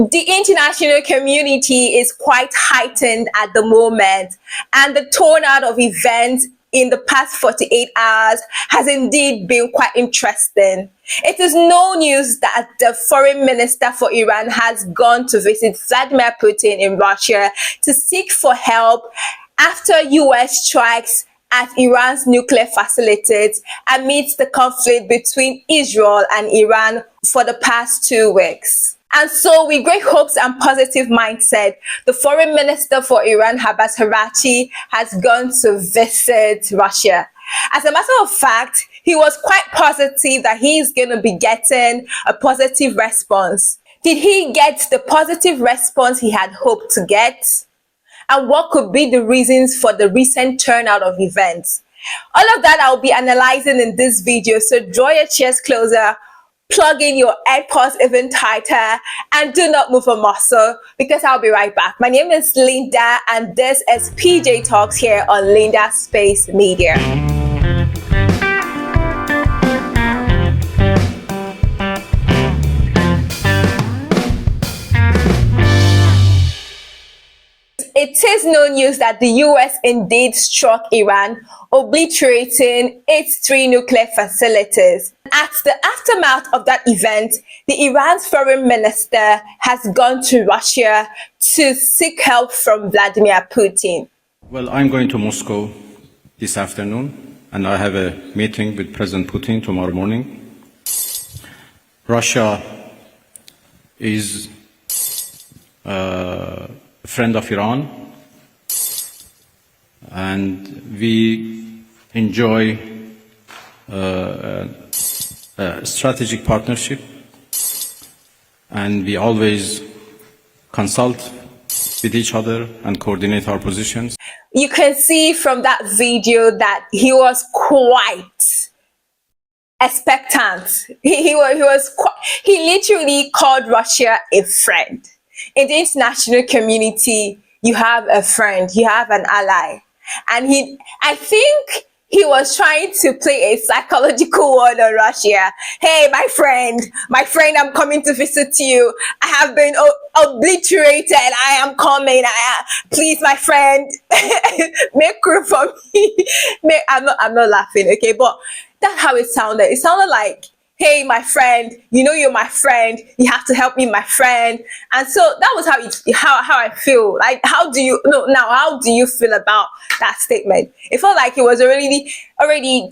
The international community is quite heightened at the moment, and the turnout of events in the past 48 hours has indeed been quite interesting. It is no news that the foreign minister for Iran has gone to visit Vladimir Putin in Russia to seek for help after US strikes at Iran's nuclear facilities amidst the conflict between Israel and Iran for the past 2 weeks. And so, with great hopes and positive mindset, the foreign minister for Iran, Abbas Araghchi, has gone to visit Russia. As a matter of fact, he was quite positive that he's going to be getting a positive response. Did he get the positive response he had hoped to get? And what could be the reasons for the recent turnout of events? All of that I'll be analyzing in this video, so draw your chairs closer, plug in your AirPods even tighter, and do not move a muscle because I'll be right back. My name is Linda, and this is PJ Talks here on Linda Space Media. It is no news that the US indeed struck Iran, obliterating its 3 nuclear facilities. At the aftermath of that event, the Iran's foreign minister has gone to Russia to seek help from Vladimir Putin. Well, I'm going to Moscow this afternoon, and I have a meeting with President Putin tomorrow morning. Russia is a friend of Iran, and we enjoy a strategic partnership, and we always consult with each other and coordinate our positions. You can see from that video that he was quite expectant. He literally called Russia a friend. In the international community, you have a friend, you have an ally. And I think he was trying to play a psychological word on Russia. Hey, my friend, I'm coming to visit you. I have been obliterated. I am coming. Please, my friend, make room for me. I'm not laughing, okay? But that's how it sounded. It sounded like, hey, my friend, you know you're my friend. You have to help me, my friend. And so that was how I feel. Like, how do you feel about that statement? It felt like he was already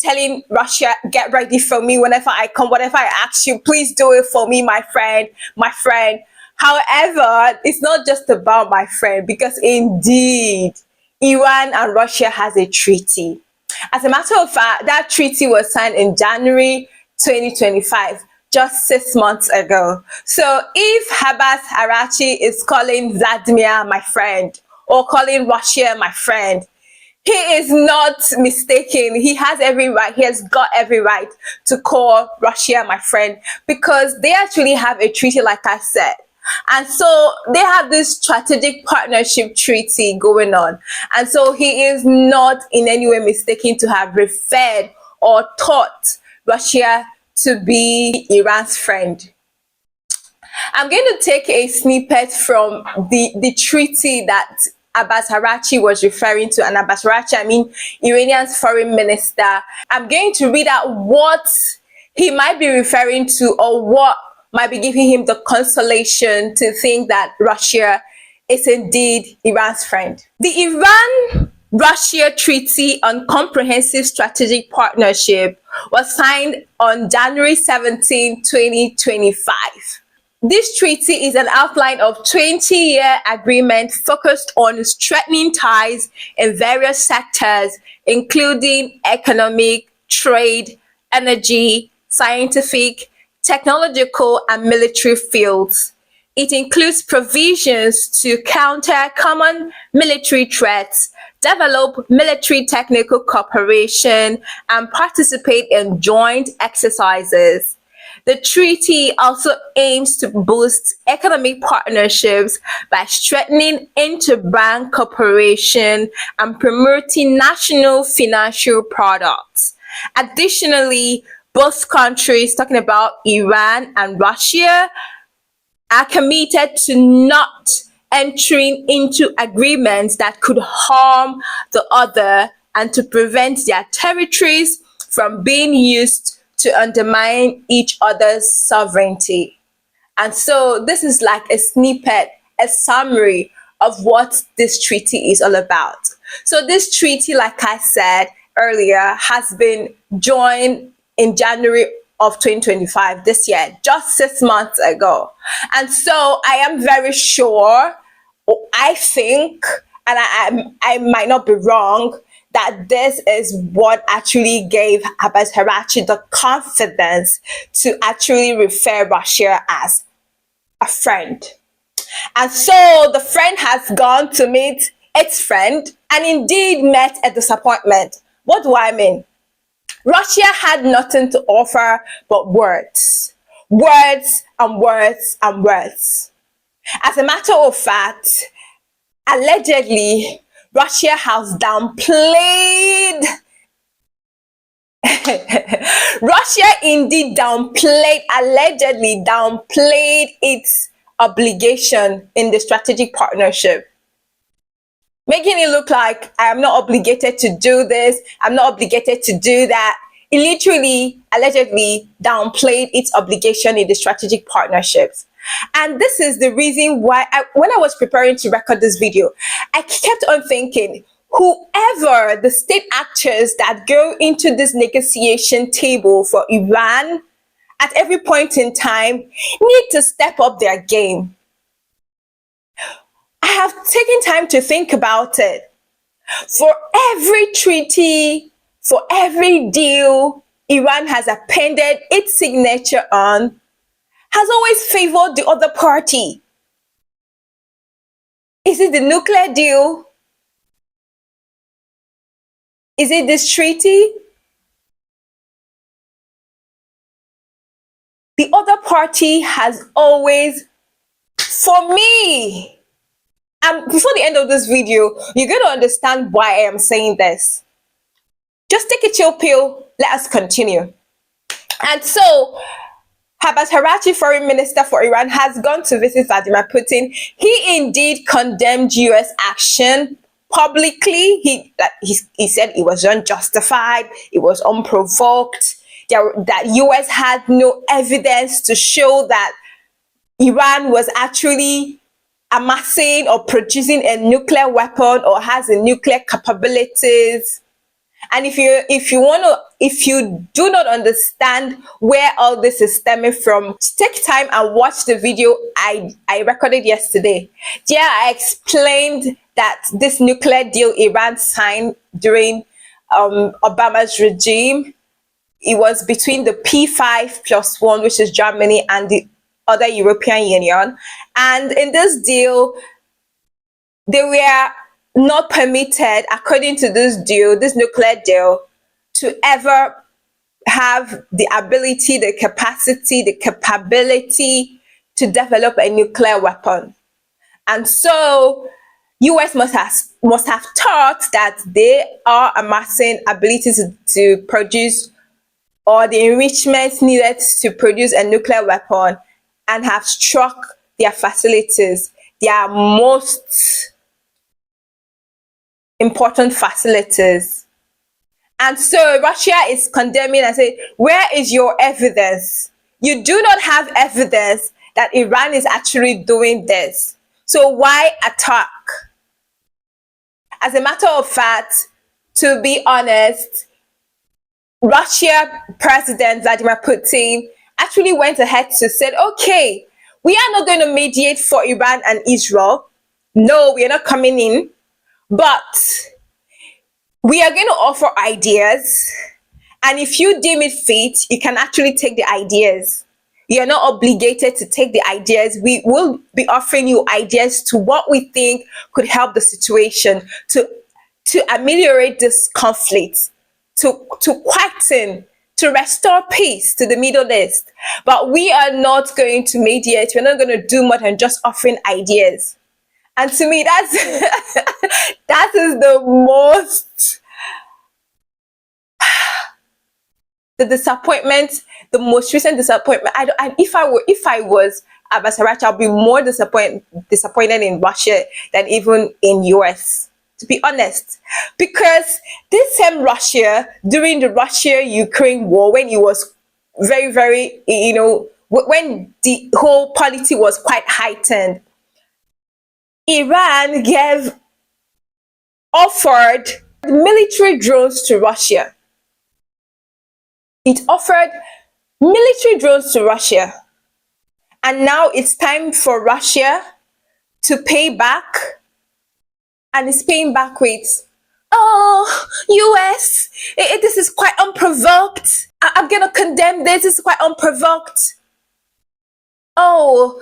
telling Russia, get ready for me whenever I come, whatever I ask you, please do it for me, my friend, my friend. However, it's not just about my friend, because indeed, Iran and Russia has a treaty. As a matter of fact, that treaty was signed in January 2025, just 6 months ago. So if Abbas Araghchi is calling Vladimir my friend, or calling Russia my friend, he is not mistaken. He has every right, he has got every right to call Russia my friend, because they actually have a treaty, like I said. And so they have this strategic partnership treaty going on. And so he is not in any way mistaken to have referred or taught Russia to be Iran's friend. I'm going to take a snippet from the treaty that Abbas Araghchi was referring to, and Abbas Araghchi, I mean Iranian's foreign minister. I'm going to read out what he might be referring to, or what might be giving him the consolation to think that Russia is indeed Iran's friend. The Iran-Russia Treaty on Comprehensive Strategic Partnership was signed on January 17, 2025. This treaty is an outline of 20-year agreement focused on strengthening ties in various sectors, including economic, trade, energy, scientific, technological, and military fields. It includes provisions to counter common military threats, develop military technical cooperation, and participate in joint exercises. The treaty also aims to boost economic partnerships by strengthening interbank cooperation and promoting national financial products. Additionally, both countries, talking about Iran and Russia, are committed to not entering into agreements that could harm the other and to prevent their territories from being used to undermine each other's sovereignty. And so this is like a snippet, a summary of what this treaty is all about. So this treaty, like I said earlier, has been joined in January of 2025 this year, just 6 months ago. And so I am very sure, I think, and I might not be wrong, that this is what actually gave Abbas Harachi the confidence to actually refer Russia as a friend. And so the friend has gone to meet its friend and indeed met a disappointment. What do I mean? Russia had nothing to offer but words. Words and words and words. As a matter of fact, allegedly, Russia has downplayed Russia indeed allegedly downplayed its obligation in the strategic partnership, making it look like I am not obligated to do this, I'm not obligated to do that. It literally, allegedly downplayed its obligation in the strategic partnerships. And this is the reason why, when I was preparing to record this video, I kept on thinking, whoever the state actors that go into this negotiation table for Iran at every point in time need to step up their game. I have taken time to think about it. For every treaty, for every deal Iran has appended its signature on, has always favored the other party. Is it the nuclear deal? Is it this treaty? The other party has always, for me, and before the end of this video, you're going to understand why I am saying this. Just take a chill pill. Let us continue. And so, Abbas Harachi, foreign minister for Iran, has gone to visit Vladimir Putin. He indeed condemned US action publicly. He said it was unjustified, it was unprovoked, that US had no evidence to show that Iran was actually amassing or producing a nuclear weapon or has a nuclear capabilities. And if you do not understand where all this is stemming from, take time and watch the video I recorded yesterday. Yeah, I explained that this nuclear deal Iran signed during Obama's regime, it was between the P5+1, which is Germany, and the other European Union. And in this deal, they were not permitted, according to this deal, this nuclear deal, to ever have the ability, the capacity, the capability to develop a nuclear weapon. And so US must have thought that they are amassing abilities to produce, or the enrichment needed to produce a nuclear weapon, and have struck their facilities, their most important facilities. And so Russia is condemning and saying, where is your evidence? You do not have evidence that Iran is actually doing this. So why attack? As a matter of fact, to be honest, Russia President Vladimir Putin actually went ahead to say, okay, we are not going to mediate for Iran and Israel. No, we are not coming in. But we are going to offer ideas. And if you deem it fit, you can actually take the ideas. You're not obligated to take the ideas. We will be offering you ideas to what we think could help the situation, to ameliorate this conflict, to quieten, to restore peace to the Middle East. But we are not going to mediate. We're not going to do more than just offering ideas. And to me, that's that is the most the disappointment, the most recent disappointment. If I was Abasarach, I'll be more disappointed in Russia than even in US, to be honest. Because this same Russia, during the Russia-Ukraine war, when it was very, very, when the whole polity was quite heightened, Iran offered military drones to Russia. It offered military drones to Russia. And now it's time for Russia to pay back. And it's paying back with, oh, US, this is quite unprovoked. I'm going to condemn this. This is quite unprovoked. Oh,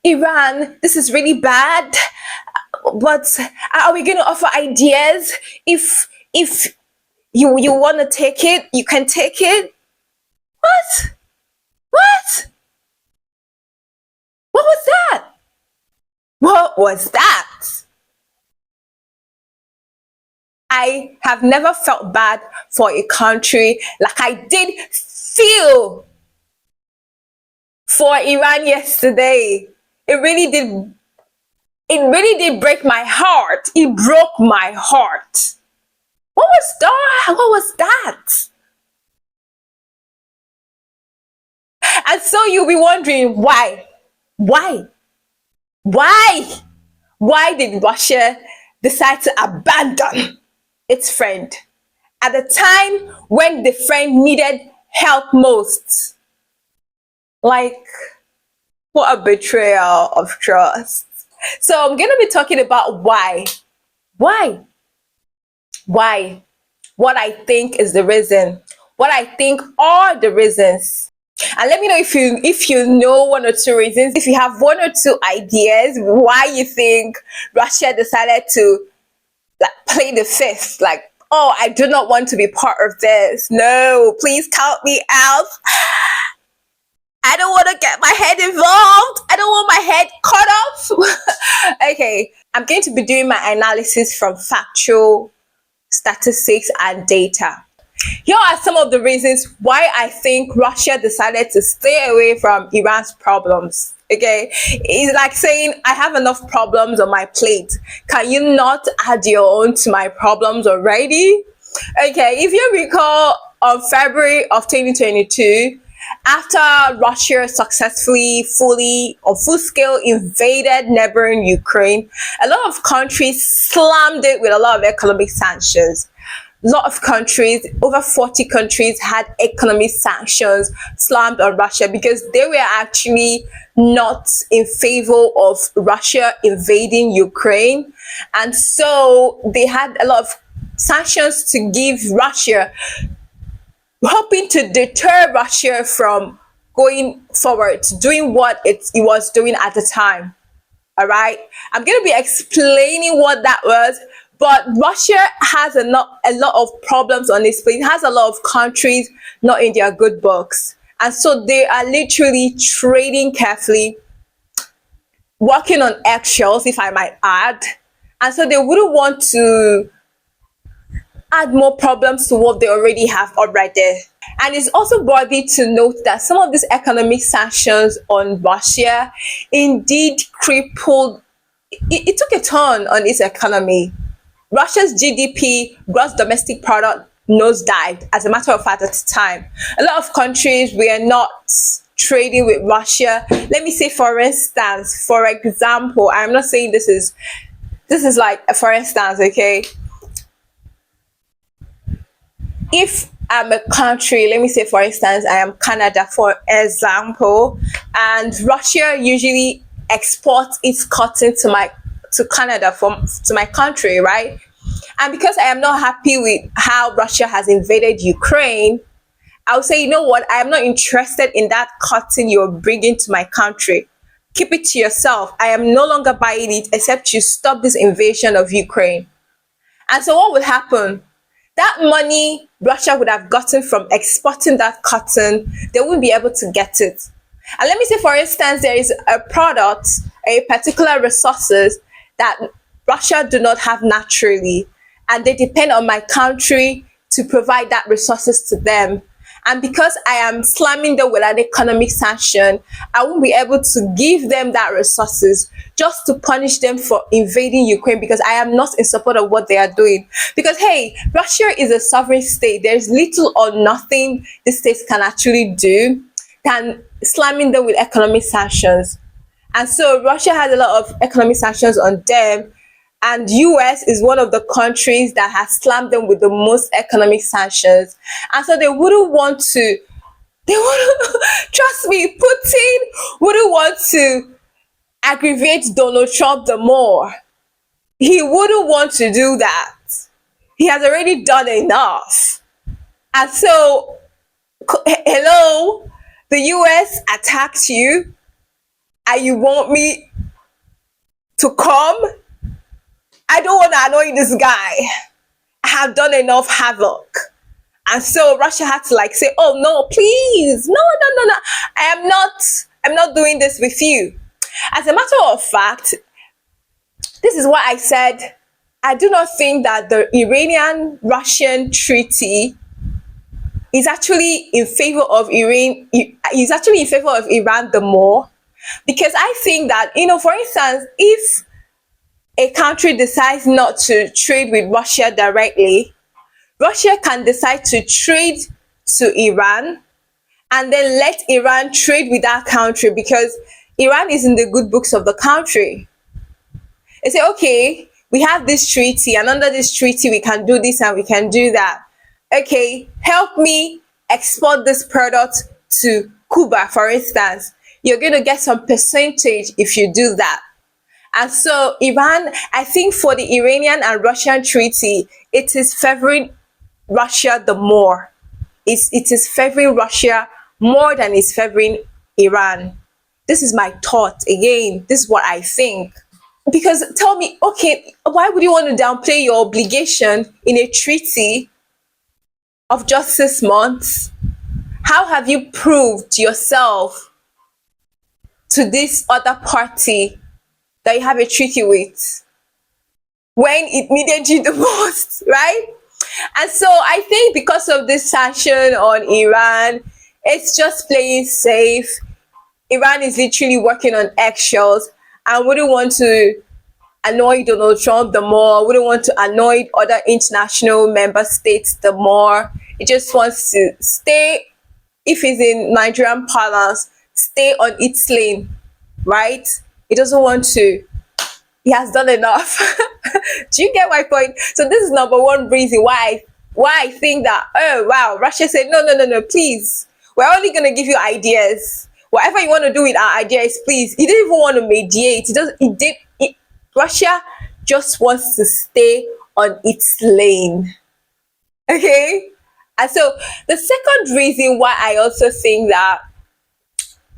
Iran, this is really bad. But are we going to offer ideas? If you want to take it, you can take it. What? What was that? What was that? I have never felt bad for a country like I did feel for Iran yesterday. It really did break my heart. It broke my heart. What was that? What was that? And so you'll be wondering why? Why did Russia decide to abandon its friend at the time when the friend needed help most? Like, what a betrayal of trust. So I'm going to be talking about why. What I think is the reason. What I think are the reasons. And let me know if you know one or two reasons, if you have one or two ideas why you think Russia decided to play the fifth. Like, oh, I do not want to be part of this. No, please count me out. I don't want to get my head involved. I don't want my head cut off. Okay, I'm going to be doing my analysis from factual statistics and data. Here are some of the reasons why I think Russia decided to stay away from Iran's problems. Okay, it's like saying, I have enough problems on my plate. Can you not add your own to my problems already? Okay, if you recall, on February of 2022, after Russia successfully full scale invaded neighboring Ukraine, a lot of countries slammed it with a lot of economic sanctions. A lot of countries, over 40 countries, had economic sanctions slammed on Russia because they were actually not in favor of Russia invading Ukraine. And so they had a lot of sanctions to give Russia, hoping to deter Russia from going forward, to doing what it was doing at the time. All right, I'm going to be explaining what that was. But Russia has a lot of problems on its plate. It has a lot of countries not in their good books. And so they are literally trading carefully, working on eggshells, if I might add. And so they wouldn't want to add more problems to what they already have already. And it's also worthy to note that some of these economic sanctions on Russia indeed crippled, it took a turn on its economy. Russia's GDP, gross domestic product, nosedived, as a matter of fact, at the time. A lot of countries were not trading with Russia. Let me say, for instance, for example, I'm not saying this is like a for instance, okay? If I'm a country, let me say, for instance, I am Canada, for example, and Russia usually exports its cotton to Canada to my country, right? And because I am not happy with how Russia has invaded Ukraine, I'll say, you know what? I am not interested in that cotton you're bringing to my country. Keep it to yourself. I am no longer buying it except you stop this invasion of Ukraine. And so what would happen? That money Russia would have gotten from exporting that cotton, they wouldn't be able to get it. And let me say, for instance, there is a product, a particular resources that Russia do not have naturally, and they depend on my country to provide that resources to them. And because I am slamming them with an economic sanction, I won't be able to give them that resources just to punish them for invading Ukraine, because I am not in support of what they are doing. Because hey, Russia is a sovereign state. There's little or nothing the states can actually do than slamming them with economic sanctions. And so Russia has a lot of economic sanctions on them, and US is one of the countries that has slammed them with the most economic sanctions. And so they wouldn't want to, they wouldn't, trust me, Putin wouldn't want to aggravate Donald Trump the more. He wouldn't want to do that. He has already done enough. And so, hello, the US attacked you and you want me to come? I don't want to annoy this guy. I have done enough havoc. And so Russia had to like say, oh no, please, no. I'm not doing this with you. As a matter of fact, this is what I said. I do not think that the Iranian-Russian treaty is actually in favor of Iran. Is actually in favor of Iran the more, because I think that, for instance, if a country decides not to trade with Russia directly, Russia can decide to trade to Iran and then let Iran trade with that country, because Iran is in the good books of the country. They say, okay, we have this treaty, and under this treaty, we can do this and we can do that. Okay, help me export this product to Cuba, for instance. You're going to get some percentage if you do that. And so Iran, I think for the Iranian and Russian treaty, it is favoring Russia the more. It is favoring Russia more than it's favoring Iran. This is my thought. Again, this is what I think. Because tell me, okay, why would you want to downplay your obligation in a treaty of just 6 months? How have you proved yourself to this other party that you have a treaty with when it needed you the most, right? And so I think because of this sanction on Iran, it's just playing safe. Iran is literally working on eggshells and wouldn't want to annoy Donald Trump the more, wouldn't want to annoy other international member states the more. It just wants to stay, if it's in Nigerian parlance, stay on its lane, right? It doesn't want to. He has done enough. Do you get my point? So this is number one reason why I think that, oh wow, Russia said no, please, we're only gonna give you ideas. Whatever you want to do with our ideas, please. He didn't even want to mediate. Russia just wants to stay on its lane. Okay? And so the second reason why I also think that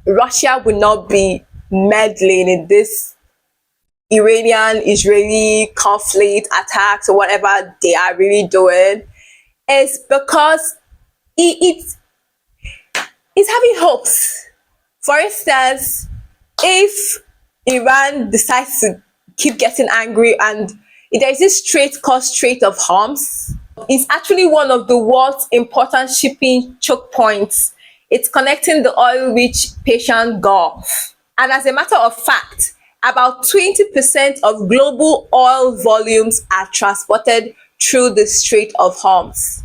Russia will not be meddling in this Iranian-Israeli conflict, attacks, or whatever they are really doing, is because it's having hopes. For instance, if Iran decides to keep getting angry, and there's this strait called Strait of Hormuz, it's actually one of the world's important shipping choke points. It's connecting the oil-rich Persian Gulf. And as a matter of fact, about 20% of global oil volumes are transported through the Strait of Hormuz.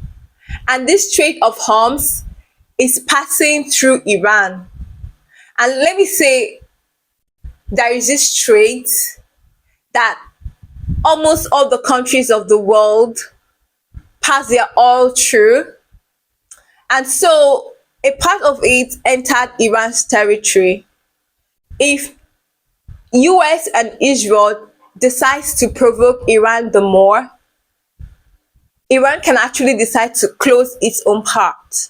And this Strait of Hormuz is passing through Iran. And let me say, there is this strait that almost all the countries of the world pass their oil through. And so a part of it entered Iran's territory. If US and Israel decides to provoke Iran the more, Iran can actually decide to close its own part.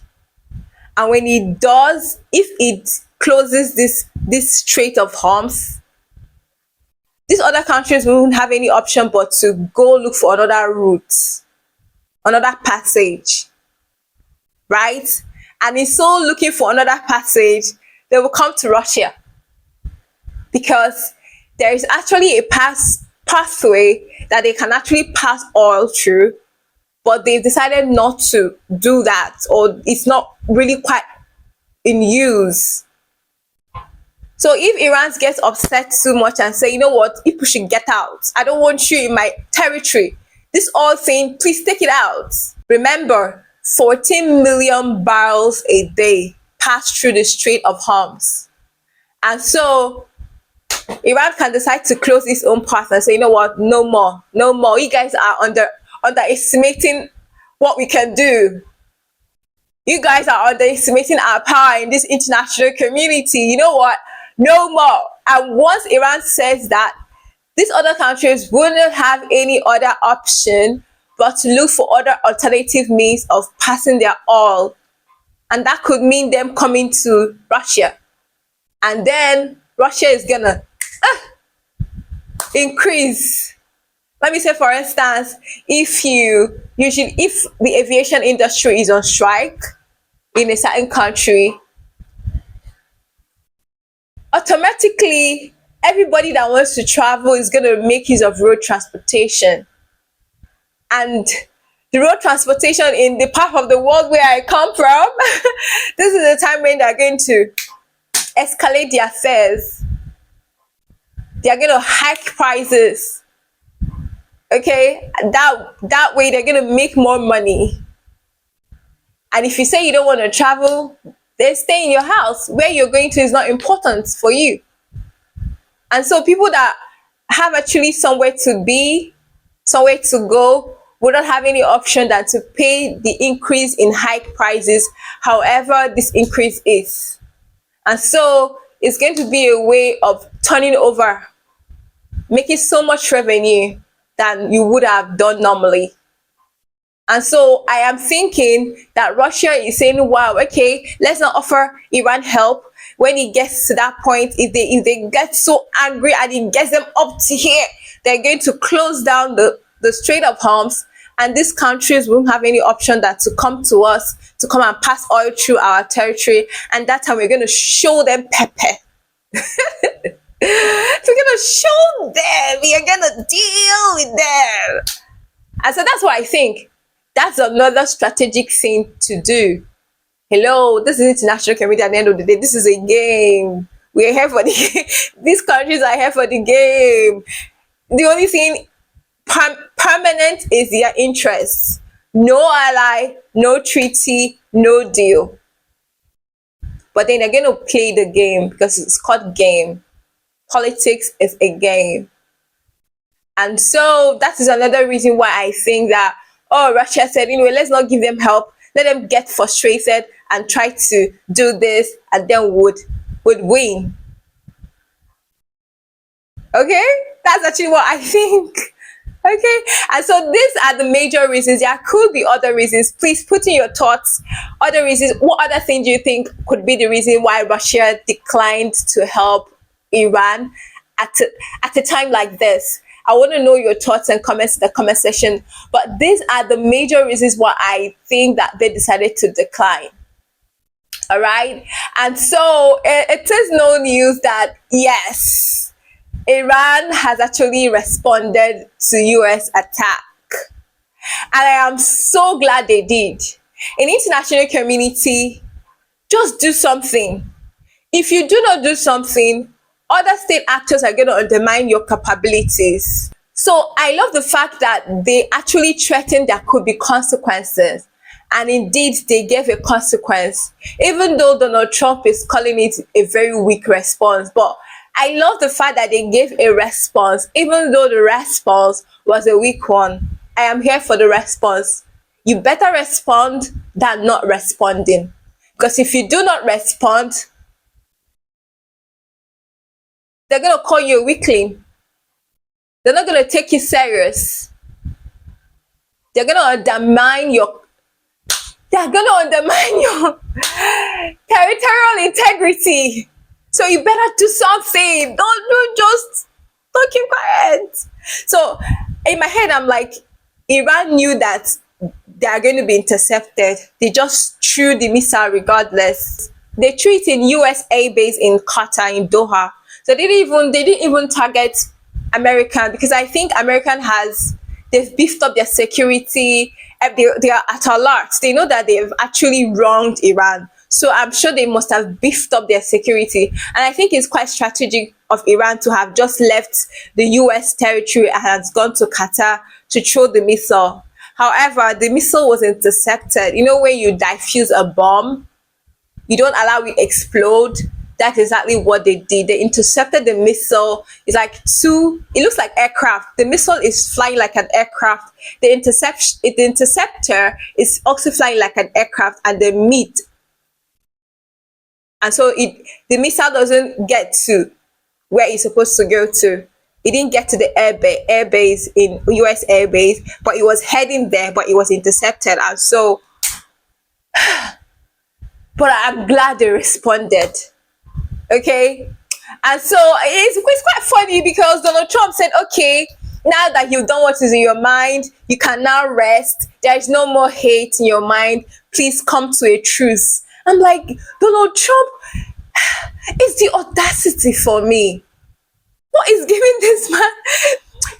And when it does, if it closes this Strait of Hormuz, these other countries won't have any option but to go look for another route, another passage, right? And in so looking for another passage, they will come to Russia, because there is actually a pathway that they can actually pass oil through, but they've decided not to do that, or it's not really quite in use. So if Iran gets upset too much and say, you know what, people should get out. I don't want you in my territory. This all saying, please take it out. Remember, 14 million barrels a day pass through the Strait of Hormuz. And so Iran can decide to close its own path and say, you know what, no more, no more. You guys are underestimating what we can do. You guys are underestimating our power in this international community. You know what? No more. And once Iran says that, these other countries wouldn't have any other option but to look for other alternative means of passing their oil. And that could mean them coming to Russia. And then Russia is gonna increase. Let me say, for instance, if the aviation industry is on strike in a certain country, automatically everybody that wants to travel is going to make use of road transportation. And the road transportation in the part of the world where I come from, this is the time when they're going to escalate their fares. They're going to hike prices. Okay, that way they're going to make more money. And if you say you don't want to travel, then stay in your house. Where you're going to is not important for you. And so people that have actually somewhere to be, somewhere to go, would not have any option than to pay the increase in hike prices, however this increase is. And so it's going to be a way of turning over, making so much revenue than you would have done normally. And so I am thinking that Russia is saying, wow, okay, let's not offer Iran help. When it gets to that point, if they get so angry and it gets them up to here, they're going to close down the Strait of Hormuz, and these countries won't have any option than to come to us, to come and pass oil through our territory. And that time we're going to show them pepper. We're going to show them. We are going to deal with them. And so that's what I think. That's another strategic thing to do. Hello, this is international community. At the end of the day, this is a game. We're here for the these countries are here for the game. The only thing permanent is their interests. No ally, no treaty, no deal. But then they're going to play the game because it's called game. Politics is a game. And so that is another reason why I think that, Russia said, let's not give them help. Let them get frustrated and try to do this, and then would win. Okay? That's actually what I think. Okay? And so these are the major reasons. There could be other reasons. Please put in your thoughts. Other reasons. What other thing do you think could be the reason why Russia declined to help Iran at a time like this? I want to know your thoughts and comments in the comment section. But these are the major reasons why I think that they decided to decline. All right. And so it is no news that, yes, Iran has actually responded to US attack. And I am so glad they did. In international community, just do something. If you do not do something, other state actors are going to undermine your capabilities. So I love the fact that they actually threatened there could be consequences. And indeed, they gave a consequence, even though Donald Trump is calling it a very weak response. But I love the fact that they gave a response, even though the response was a weak one. I am here for the response. You better respond than not responding. Because if you do not respond, they're going to call you a weakling. They're not going to take you serious. They're going to undermine your territorial integrity. So you better do something. Don't keep quiet. So in my head, I'm like, Iran knew that they are going to be intercepted. They just threw the missile regardless. They threw it in USA base in Qatar, in Doha. So they didn't even target American, because I think they've beefed up their security they are at alert. They know that they've actually wronged Iran. So I'm sure they must have beefed up their security. And I think it's quite strategic of Iran to have just left the US territory and has gone to Qatar to throw the missile. However, the missile was intercepted. You know, when you diffuse a bomb, you don't allow it explode. That's exactly what they did. They intercepted the missile. It's like it looks like aircraft. The missile is flying like an aircraft. The interceptor is also flying like an aircraft, and they meet. And so the missile doesn't get to where it's supposed to go to. It didn't get to the air base in US air base, but it was heading there, but it was intercepted. And so, but I'm glad they responded. Okay. And so it's quite funny because Donald Trump said, okay, now that you've done what is in your mind, you can now rest. There is no more hate in your mind. Please come to a truce. I'm like, Donald Trump, it's the audacity for me. What is giving this man?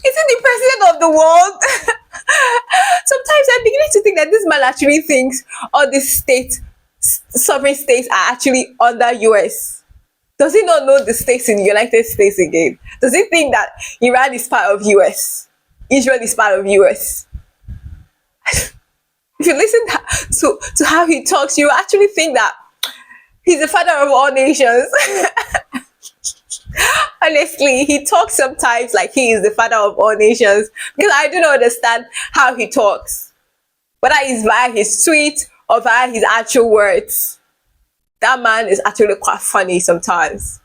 Is he the president of the world? Sometimes I'm beginning to think that this man actually thinks all these sovereign states are actually under US. Does he not know the states in the United States again? Does he think that Iran is part of US? Israel is part of US? If you listen to how he talks, you actually think that he's the father of all nations. Honestly, he talks sometimes like he is the father of all nations because I do not understand how he talks, whether it's via his tweet or via his actual words. That man is actually quite funny sometimes.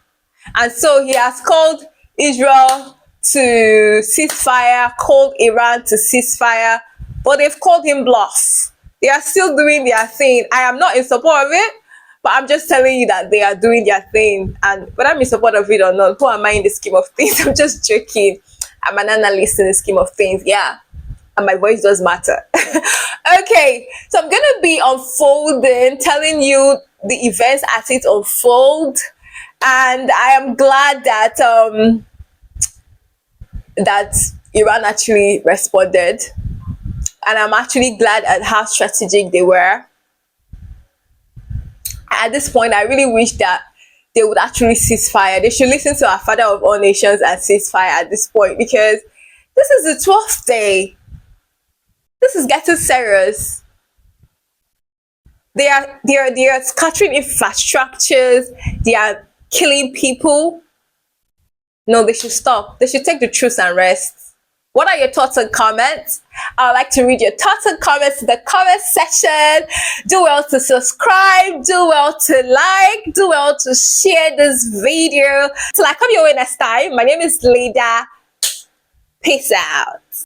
And so he has called Israel to ceasefire, called Iran to ceasefire, but they've called him bluff. They are still doing their thing. I am not in support of it, but I'm just telling you that they are doing their thing. And whether I'm in support of it or not, who am I in the scheme of things? I'm just joking. I'm an analyst in the scheme of things. Yeah. And my voice does matter. Okay. So I'm going to be unfolding, telling you the events as it unfold. And I am glad that that Iran actually responded. And I'm actually glad at how strategic they were. At this point, I really wish that they would actually cease fire. They should listen to our father of all nations and cease fire at this point, because this is the 12th day. This is getting serious. They are scattering infrastructures. They are killing people. No, they should stop. They should take the truth and rest. What are your thoughts and comments? I would like to read your thoughts and comments in the comment section. Do well to subscribe. Do well to like. Do well to share this video. Till I come your way next time, my name is Leda. Peace out.